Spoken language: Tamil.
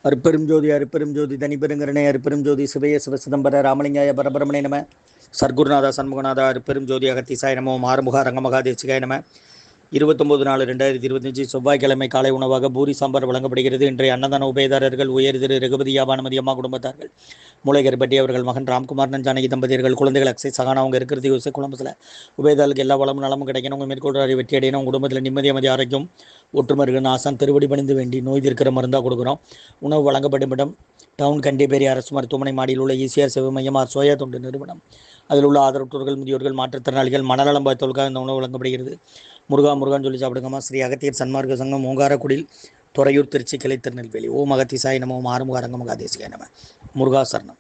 அருப்பெரும் ஜோதி அருப்பெரும் ஜோதி தனிப்பெருங்கருணை அருப்பெரும் ஜோதி சிவய சிவசிதம்பர ராமலிங்காய பரபரமணை நம. சர்க்குருநாதா சண்முகநாதா அருப்பெரும் ஜோதி அகத்திசாய நமோ ஆறுமுக ரங்கமகா தேசிகாய நம. 29/4/2025 செவ்வாய்க்கிழமை காலை உணவாக பூரி சாம்பார் வழங்கப்படுகிறது. இன்றைய அன்னதான உபயதாரர்கள் உயர் திரு ரகுபதி யாபானுமதி அம்மா குடும்பத்தார்கள், மூளைகர்பட்டி அவர்கள் மகன் ராம்குமார் ஜானகி தம்பதியர்கள், குழந்தைகள் அக்ஷய் சகானா அவங்க இருக்கிறது யோசிச்சு குழம்புல உபயதாளுக்கு எல்லா வளமும் நலமும் கிடைக்கணும். உங்கள் மேற்கொள்றாரு வெற்றி அடையணும். உங்கள் குடும்பத்தில் நிம்மதி அமைதி ஆரோக்கியம் ஒற்றுமர்கள் ஆசான் திருவடி பணிந்து வேண்டி நோய் தீர்க்கிற மருந்தாக கொடுக்குறோம். உணவு வழங்கப்படும் இடம் டவுன் கண்டிப்பேரி அரசு மருத்துவமனை மாடியில் உள்ள ஈசிஆர் சேவை மையம் சோயா தொண்டு நிறுவனம். அதில் உள்ள ஆதரவற்றோர்கள், முதியோர்கள், மாற்றுத்திறனாளிகள், மனநலம் பாய்த்தவர்களுக்காக இந்த உணவு வழங்கப்படுகிறது. முருகான்னு சொல்லி சாப்பிடுங்கம்மா. ஸ்ரீ அகத்தியர் சன்மார்க்க சங்கம், ஓங்காரக்குடில், துறையூர், திருச்சி, கிளை, திருநெல்வேலி. ஓம் அகத்திசாய நம. ஓம் ஆறுமுக ரங்கமகா தேசிகாய நம. முருகா சரணம்.